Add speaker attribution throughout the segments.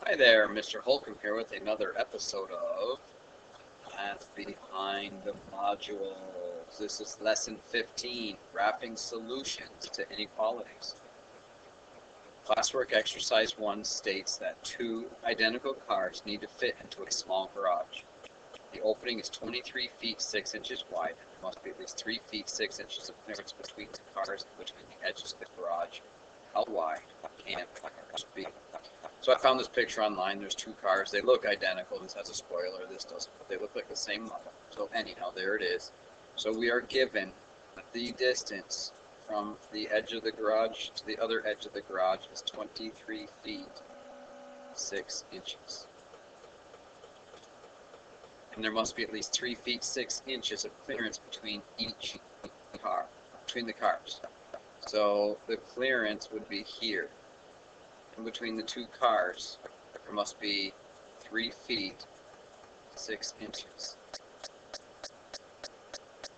Speaker 1: Hi there, Mr. Holcomb here with another episode of Math Behind the Modules. This is lesson 15, Wrapping Solutions to Inequalities. Classwork exercise 1 states that two identical cars need to fit into a small garage. The opening is 23 feet 6 inches wide. There must be at least 3 feet 6 inches of clearance between the cars and between the edges of the garage. How wide can the cars be? So I found this picture online. There's two cars. They look identical. This has a spoiler. This doesn't. But they look like the same model. So anyhow, there it is. So we are given the distance from the edge of the garage to the other edge of the garage is 23 feet 6 inches. And there must be at least 3 feet 6 inches of clearance between each car, between the cars. So the clearance would be here. And between the two cars, there must be 3 feet 6 inches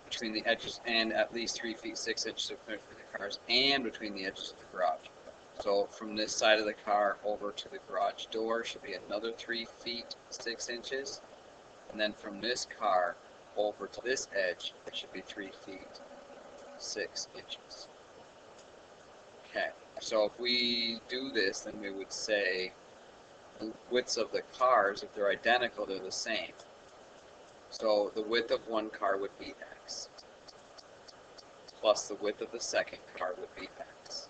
Speaker 1: between the edges, and at least 3 feet 6 inches of clearance between the cars and between the edges of the garage. So from this side of the car over to the garage door should be another 3 feet 6 inches, and then from this car over to this edge it should be 3 feet 6 inches. Okay. So if we do this, then we would say the widths of the cars, if they're identical, they're the same. So the width of one car would be x, plus the width of the second car would be x,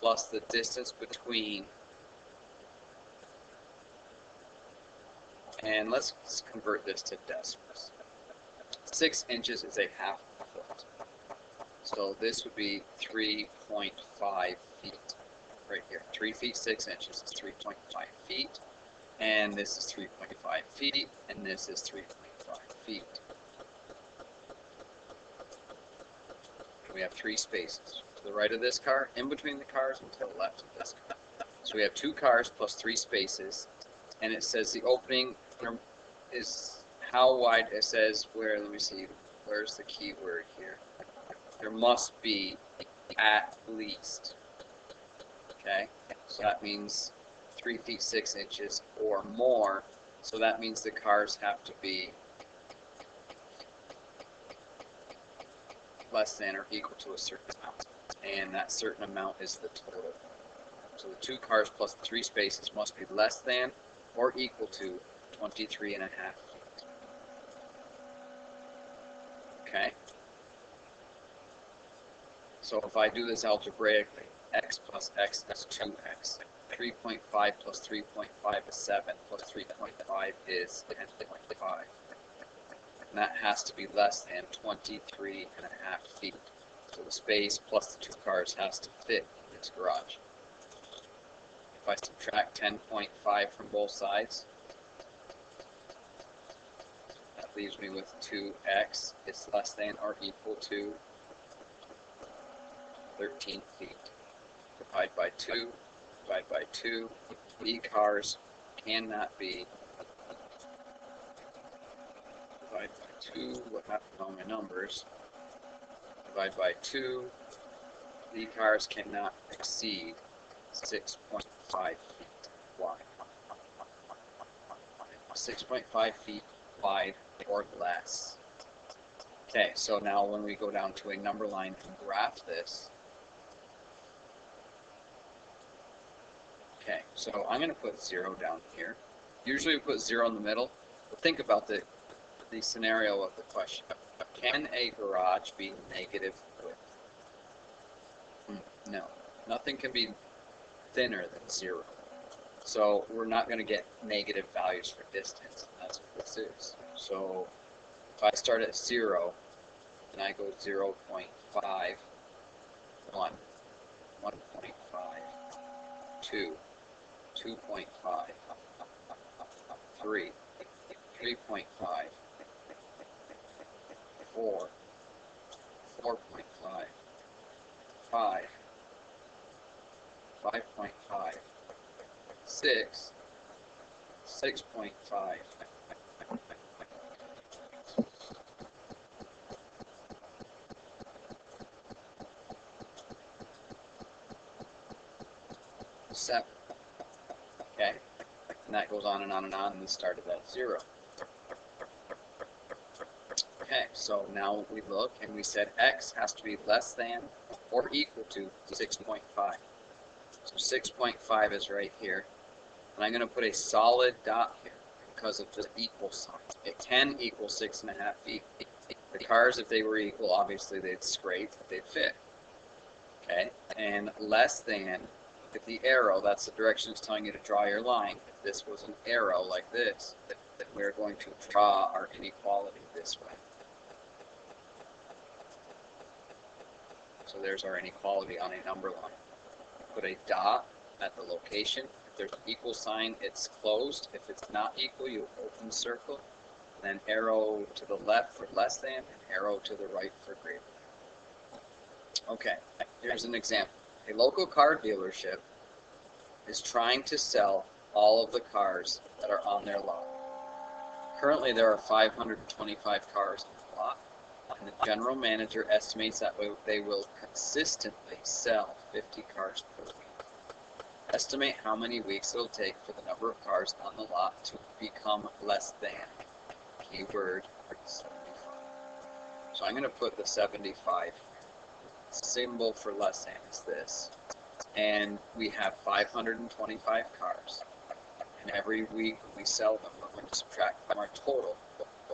Speaker 1: plus the distance between, and let's convert this to decimals. 6 inches is a half foot. So this would be 3.5 feet right here. 3 feet 6 inches is 3.5 feet, and this is 3.5 feet, and this is 3.5 feet. We have 3 spaces to the right of this car, in between the cars, and to the left of this car. So we have 2 cars plus 3 spaces, and it says the opening is how wide. It says where, let me see, where's the key word here? There must be at least. Okay, so that means 3 feet 6 inches or more. So that means the cars have to be less than or equal to a certain amount, and that certain amount is the total. So the 2 cars plus the 3 spaces must be less than or equal to 23.5 feet. Okay. So if I do this algebraically, x plus x is 2x. 3.5 plus 3.5 is 7, plus 3.5 is 10.5. And that has to be less than 23.5 feet. So the space plus the 2 cars has to fit in this garage. If I subtract 10.5 from both sides, that leaves me with 2x is less than or equal to 13 feet. Divide by 2, divide by 2. The cars cannot be. Divide by 2, what happened to all my numbers? Divide by 2. The cars cannot exceed 6.5 feet wide. 6.5 feet wide or less. Okay, so now when we go down to a number line and graph this, okay, so I'm going to put 0 down here. Usually we put 0 in the middle. But think about the scenario of the question. Can a garage be negative width? No. Nothing can be thinner than 0. So we're not going to get negative values for distance. That's what this is. So if I start at 0, and I go 0.5, 1, 1.5, 2, 2.5, 3, 3.5, 4, 4.5, 5, 5.5, 6, 6.5, 7. Okay, And that goes on and on and on, and this started at 0. Okay, so now we look, and we said x has to be less than or equal to 6.5. So 6.5 is right here. And I'm going to put a solid dot here because of the equal sign. It can equal 6.5 feet. The cars, if they were equal, obviously they'd scrape, they'd fit. Okay, and less than, with the arrow, that's the direction it's telling you to draw your line. If this was an arrow like this, then we're going to draw our inequality this way. So there's our inequality on a number line. Put a dot at the location. If there's an equal sign, it's closed. If it's not equal, you open the circle. Then arrow to the left for less than, and arrow to the right for greater than. Okay, here's an example. A local car dealership is trying to sell all of the cars that are on their lot. Currently, there are 525 cars on the lot, and the general manager estimates that they will consistently sell 50 cars per week. Estimate how many weeks it'll take for the number of cars on the lot to become less than. Keyword 75. So I'm going to put the 75. Symbol for less than is this. And we have 525 cars. And every week we sell them, we're going to subtract from our total.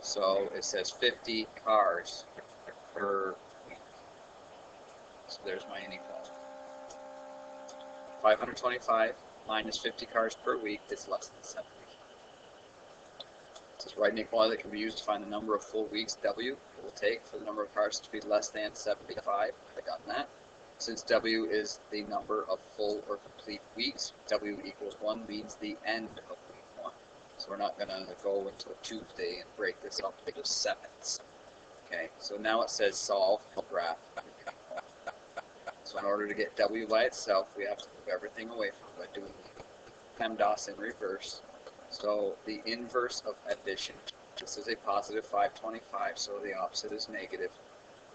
Speaker 1: So it says 50 cars per week. So there's my inequality. 525 minus 50 cars per week is less than 70. This is right inequality that can be used to find the number of full weeks W it will take for the number of cars to be less than 75. I've gotten that. Since W is the number of full or complete weeks, W equals 1 means the end of week 1. So we're not going to go into a Tuesday and break this up into sevenths. Okay, so now it says solve graph. So in order to get W by itself, we have to move everything away from it by doing PEMDAS in reverse. So the inverse of addition, this is a positive 525, so the opposite is negative.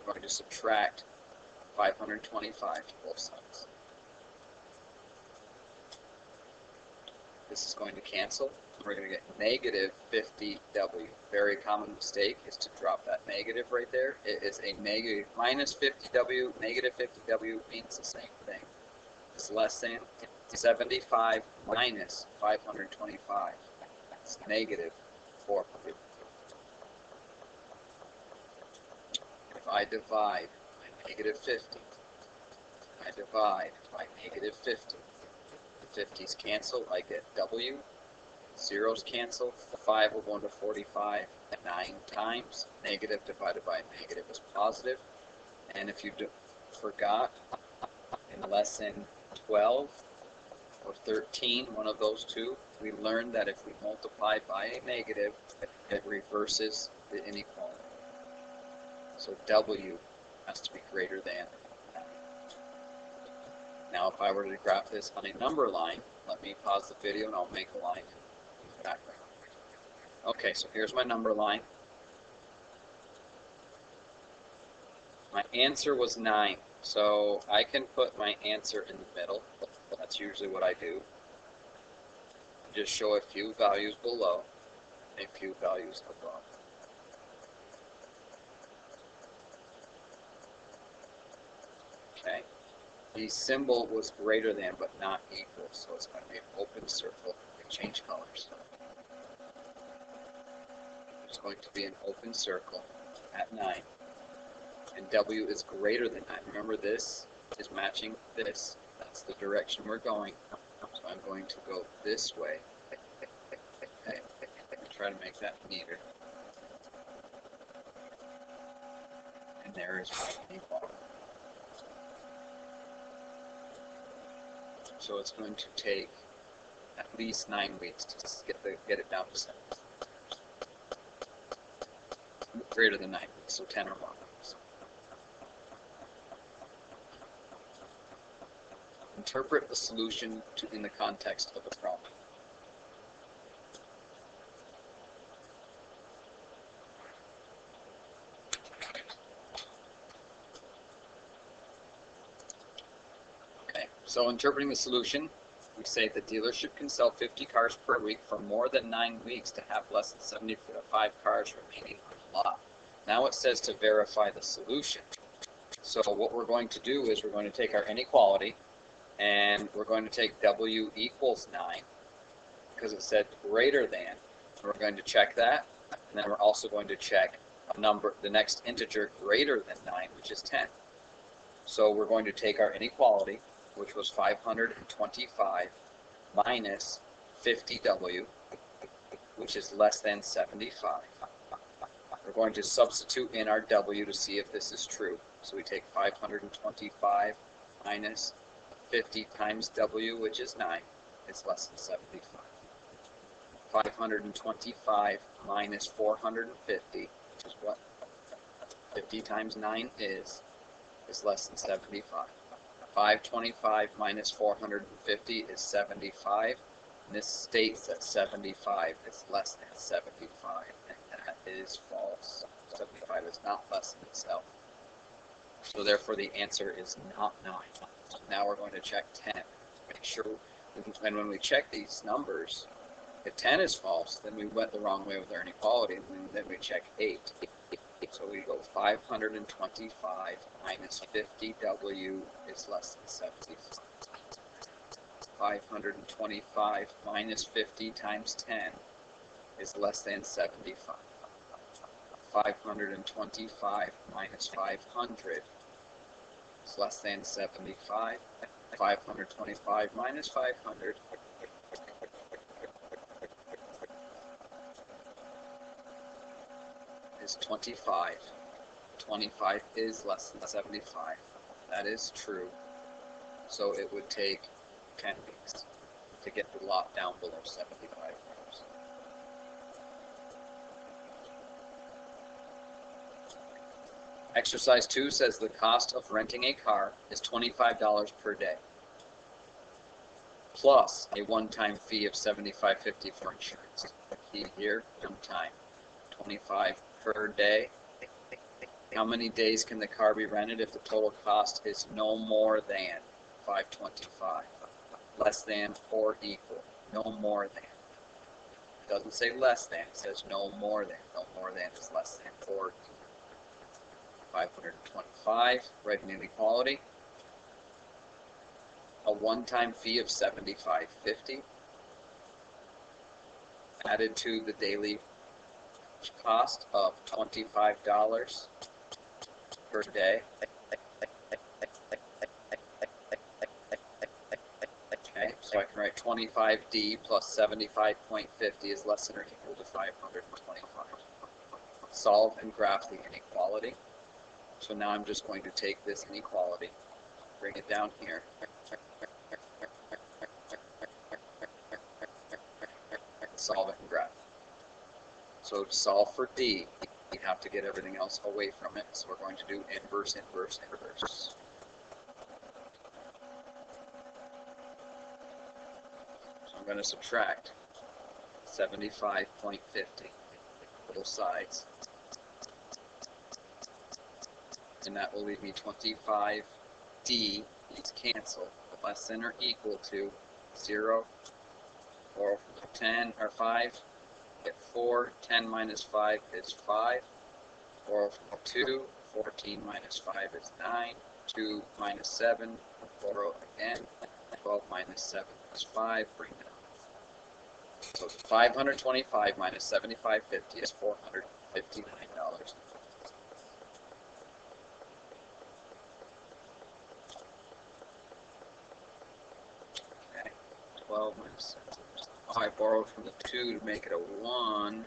Speaker 1: We're going to subtract 525 to both sides. This is going to cancel. We're going to get negative 50W. Very common mistake is to drop that negative right there. It is a negative. Minus 50W, negative 50W means the same thing. It's less than 75 minus 525. It's negative 400. If I divide by negative 50, I divide by negative 50. The 50s cancel, I get W. Zeros cancel. 5 will go into 45 9 times. Negative divided by negative is positive. And if you forgot, in lesson 12 or 13, one of those two, we learned that if we multiply by a negative, it reverses the inequality. So W has to be greater than. Now if I were to graph this on a number line, let me pause the video and I'll make a line in the background. Okay, so here's my number line. My answer was 9, so I can put my answer in the middle. That's usually what I do. Just show a few values below, a few values above. Okay. The symbol was greater than but not equal, so it's going to be an open circle. We change colors. It's going to be an open circle at 9. And W is greater than 9. Remember, this is matching this. That's the direction we're going. So I'm going to go this way. Okay. Try to make that neater. And there is my inequality. So it's going to take at least 9 weeks to get it down to 7. Greater than 9 weeks, so 10 or more weeks. Interpret the solution in the context of the problem. Okay, so interpreting the solution, We say the dealership can sell 50 cars per week for more than 9 weeks to have less than 75 cars remaining on the lot. Now it says to verify the solution. So what we're going to do is we're going to take our inequality and we're going to take W equals 9 because it said greater than. We're going to check that, and then we're also going to check a number, the next integer greater than 9, which is 10. So we're going to take our inequality, which was 525 minus 50W, which is less than 75. We're going to substitute in our W to see if this is true. So we take 525 minus 50 times W, which is 9. It's less than 75. 525 minus 450, which is what 50 times 9 is less than 75. 525 minus 450 is 75. And this states that 75 is less than 75, and that is false. 75 is not less than itself. So therefore the answer is not 9. Now we're going to check 10. Make sure, and when we check these numbers, if 10 is false, then we went the wrong way with our inequality, and then we check 8. So we go 525 minus 50W is less than 75. 525 minus 50 times 10 is less than 75. 525 minus 500 is less than 75. 525 minus 500 is 25. 25 is less than 75. That is true. So it would take 10 weeks to get the lot down below 75 cars. Exercise 2 says the cost of renting a car is $25 per day, plus a one-time fee of $75.50 for insurance. Key here, one time, $25 per day. How many days can the car be rented if the total cost is no more than $525? Less than or equal. No more than. It doesn't say less than, it says no more than. No more than is less than or equal. 525, writing inequality. A one-time fee of $75.50 added to the daily cost of $25 per day. Okay, so I can write 25D plus 75.50 is less than or equal to 525. Solve and graph the inequality. So now I'm just going to take this inequality, bring it down here, and solve it and graph. So to solve for D, we have to get everything else away from it. So we're going to do inverse, inverse, inverse. So I'm going to subtract 75.50, both sides. And that will leave me 25D needs cancel, less than or equal to 0, or 10 or 5, get 4, 10 minus 5 is 5, 4 from 2, 14 minus 5 is 9, 2 minus 7, 4 again, 12 minus 7 is 5, bring it up. So 525 minus 75.50 is $459. 12 minus 7. Oh, I borrowed from the 2 to make it a 1.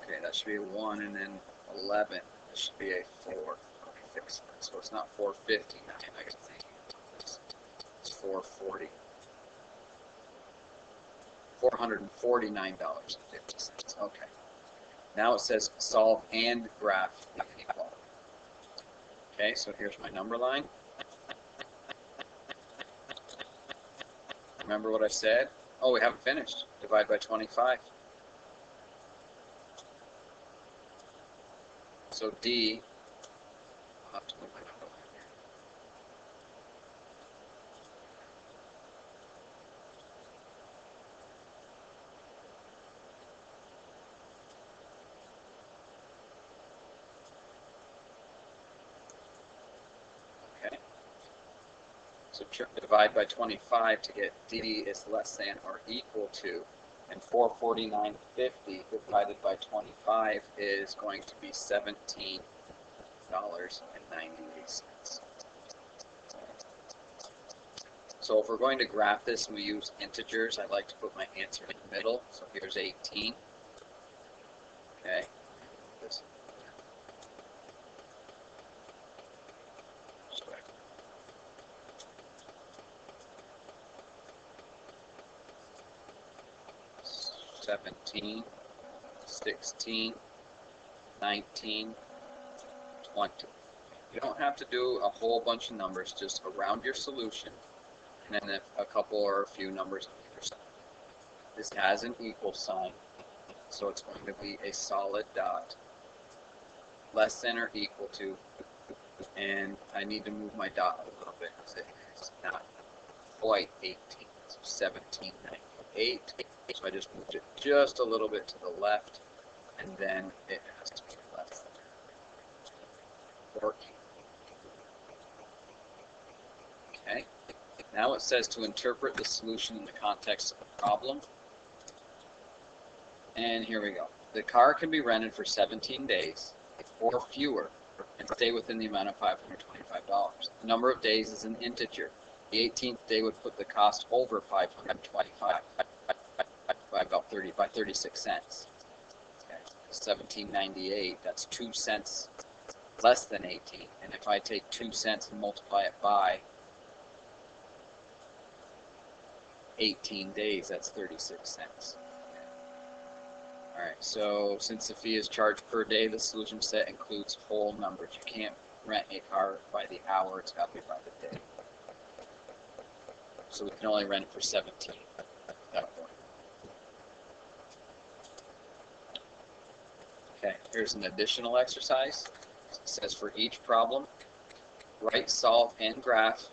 Speaker 1: Okay, that should be a 1, and then 11. That should be a 4. Okay, fix that. So it's not 450. I can think it's 440. $449.50. Okay. Now it says solve and graph the inequality. Okay, so here's my number line. Remember what I said? Oh, we haven't finished. Divide by 25. So D, I'll have to move my number line So divide by 25 to get D is less than or equal to, and 449.50 divided by 25 is going to be $17.98. So if we're going to graph this and we use integers, I like to put my answer in the middle. So here's 18. Okay. This. 17, 16, 19, 20. You don't have to do a whole bunch of numbers, just around your solution, and then a couple or a few numbers on either side. This has an equal sign, so it's going to be a solid dot, less than or equal to, and I need to move my dot a little bit because it's not quite 18, it's 1798. So I just moved it just a little bit to the left, and then it has to be less than 14. Okay. Now it says to interpret the solution in the context of the problem. And here we go. The car can be rented for 17 days or fewer and stay within the amount of $525. The number of days is an integer. The 18th day would put the cost over 525 by 36 cents. Okay. 17.98, that's 2 cents less than 18. And if I take 2 cents and multiply it by 18 days, that's 36 cents. All right, so since the fee is charged per day, the solution set includes whole numbers. You can't rent a car by the hour, it's got to be by the day. So we can only rent it for 17. Okay, here's an additional exercise. It says for each problem, write, solve, and graph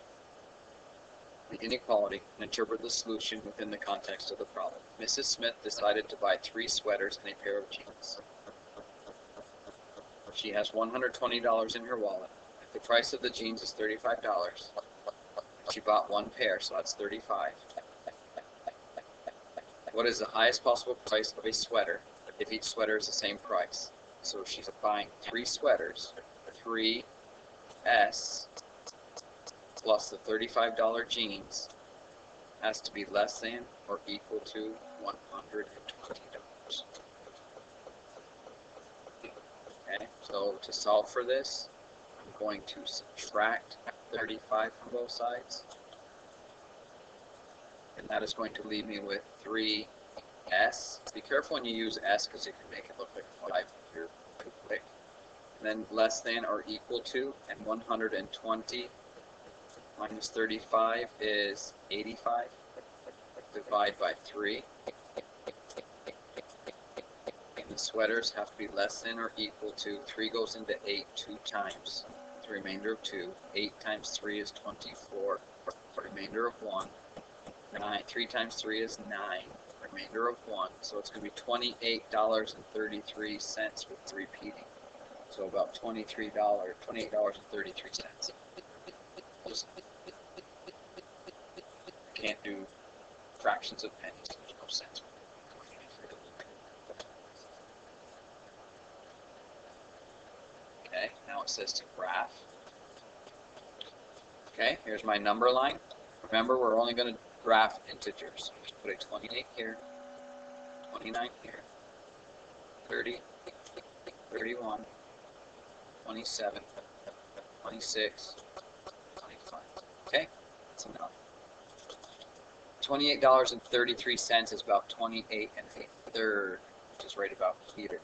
Speaker 1: the inequality and interpret the solution within the context of the problem. Mrs. Smith decided to buy 3 sweaters and a pair of jeans. She has $120 in her wallet. If the price of the jeans is $35, she bought 1 pair, so that's $35. What is the highest possible price of a sweater if each sweater is the same price? So she's buying 3 sweaters, 3S plus the $35 jeans has to be less than or equal to $120. Okay, so to solve for this, I'm going to subtract 35 from both sides, and that is going to leave me with 3S. Be careful when you use S because it can make it look like 5 if you're too quick. And then less than or equal to, and 120 minus 35 is 85. Divide by 3. And the sweaters have to be less than or equal to, 3 goes into 8 2 times. The remainder of 2. 8 times 3 is 24. The remainder of 1. 3 times 3 is 9. Remainder of 1. So it's going to be $28.33 with repeating. So about $28.33. Can't do fractions of pennies. There's no sense. Okay, now it says to graph. Okay, here's my number line. Remember, we're only going to graph integers. Just put a 28 here, 29 here, 30, 31, 27, 26, 25. Okay, that's enough. $28.33 is about 28 1/3, which is right about here.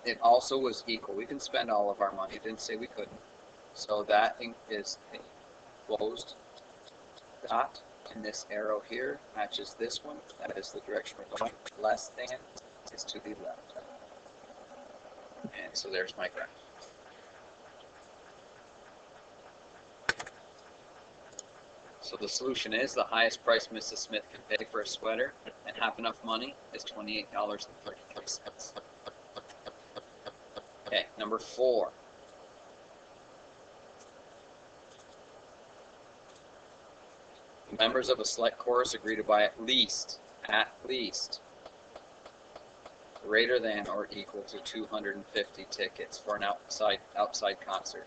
Speaker 1: It also was equal. We can spend all of our money. It didn't say we couldn't. So that is a closed dot, and this arrow here matches this one. That is the direction we're going. Less than is to the left. And so there's my graph. So the solution is the highest price Mrs. Smith can pay for a sweater and have enough money is $28.33. Okay, number 4. Members of a select chorus agree to buy at least greater than or equal to 250 tickets for an outside concert.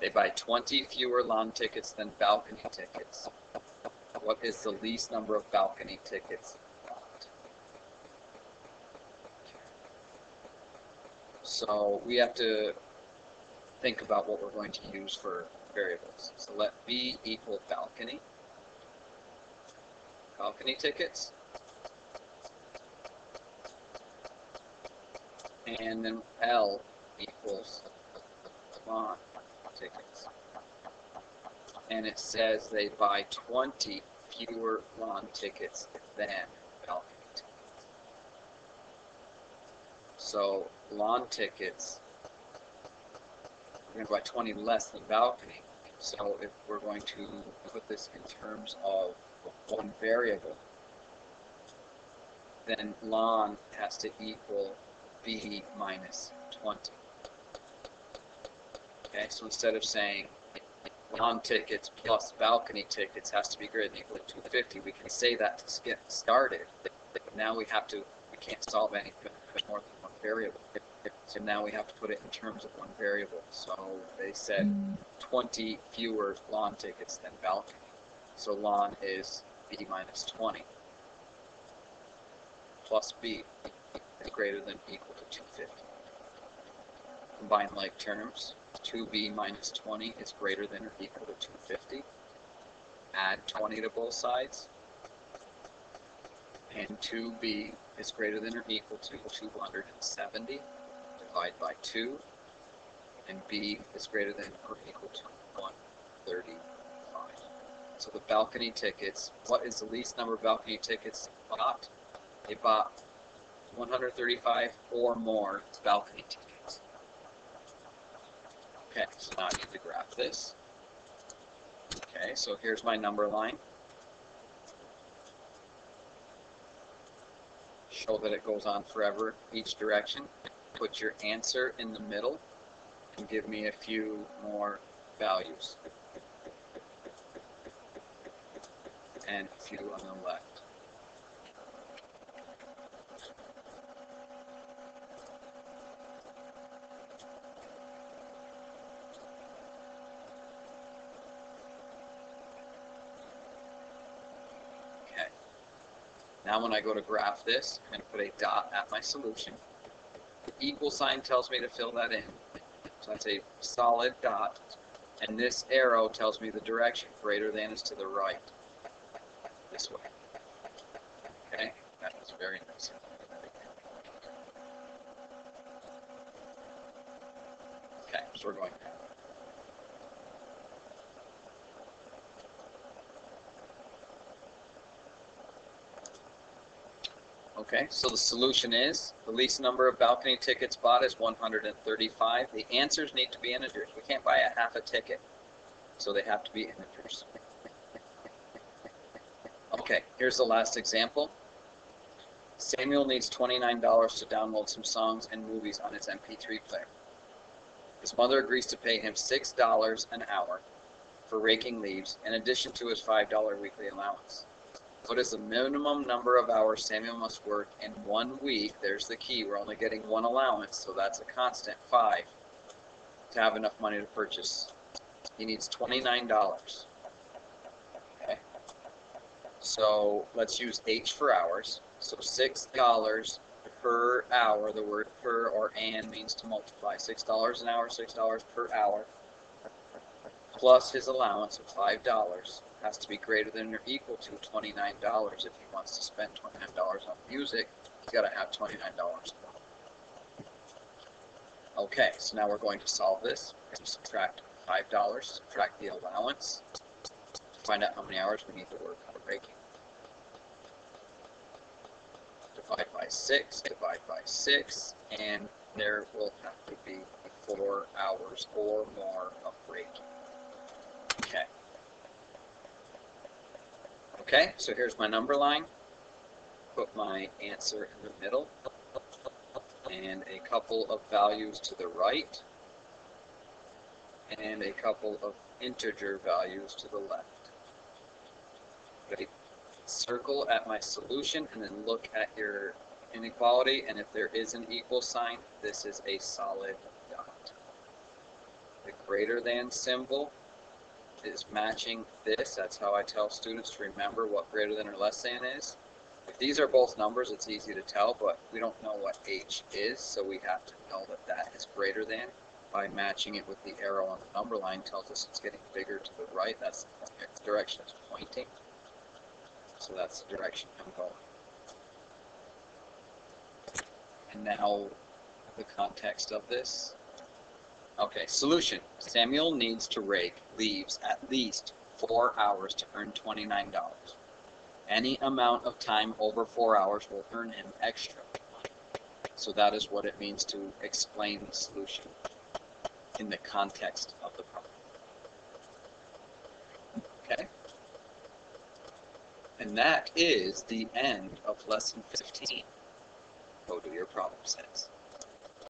Speaker 1: They buy 20 fewer lawn tickets than balcony tickets. What is the least number of balcony tickets bought? So we have to think about what we're going to use for variables. So let B equal balcony tickets. And then L equals lawn tickets. And it says they buy 20 fewer lawn tickets than balcony tickets. So lawn tickets, we're going to buy 20 less than balcony. So if we're going to put this in terms of one variable, then lawn has to equal B minus 20. Okay, so instead of saying lawn tickets plus balcony tickets has to be greater than or equal to 250, we can say that to get started. But now we can't solve anything more than one variable. So now we have to put it in terms of one variable. So they said 20 fewer lawn tickets than balcony. So lawn is B minus 20 plus B is greater than or equal to 250. Combine like terms. 2B minus 20 is greater than or equal to 250. Add 20 to both sides. And 2B is greater than or equal to 270. Divide by 2. And B is greater than or equal to 135. So the balcony tickets, what is the least number of balcony tickets bought? They bought 135 or more balcony tickets. Okay, so now I need to graph this. Okay, so here's my number line. Show that it goes on forever each direction. Put your answer in the middle and give me a few more values. And a few on the left. Now when I go to graph this, I'm going to put a dot at my solution. The equal sign tells me to fill that in. So that's a solid dot. And this arrow tells me the direction. Greater than is to the right. This way. Okay? That was very nice. Okay, so we're going down. Okay, so the solution is the least number of balcony tickets bought is 135. The answers need to be integers. We can't buy a half a ticket, so they have to be integers. Okay, here's the last example. Samuel needs $29 to download some songs and movies on his MP3 player. His mother agrees to pay him $6 an hour for raking leaves in addition to his $5 weekly allowance. What is the minimum number of hours Samuel must work in 1 week? There's the key. We're only getting one allowance, so that's a constant, 5, to have enough money to purchase. He needs $29. Okay. So let's use H for hours. So $6 per hour. The word per or and means to multiply. $6 an hour, $6 per hour, plus his allowance of $5. Has to be greater than or equal to $29 if he wants to spend $29 on music. He's got to have $29. Okay, so now we're going to solve this. We're going to subtract $5, subtract the allowance, to find out how many hours we need to work on raking. Divide by 6, divide by 6, and there will have to be 4 hours or more of raking. Okay. Okay, so here's my number line. Put my answer in the middle. And a couple of values to the right. And a couple of integer values to the left. Right? Circle at my solution and then look at your inequality, and if there is an equal sign, this is a solid dot. The greater than symbol is matching this. That's how I tell students to remember what greater than or less than is. If these are both numbers, it's easy to tell, but we don't know what h is, so we have to know that that is greater than by matching it with the arrow on the number line. Tells us it's getting bigger to the right. That's the direction it's pointing. So that's the direction I'm going. And now the context of this. Okay, solution. Samuel needs to rake leaves at least 4 hours to earn $29. Any amount of time over 4 hours will earn him extra. So that is what it means to explain the solution in the context of the problem. Okay? And that is the end of lesson 15. Go do your problem sets.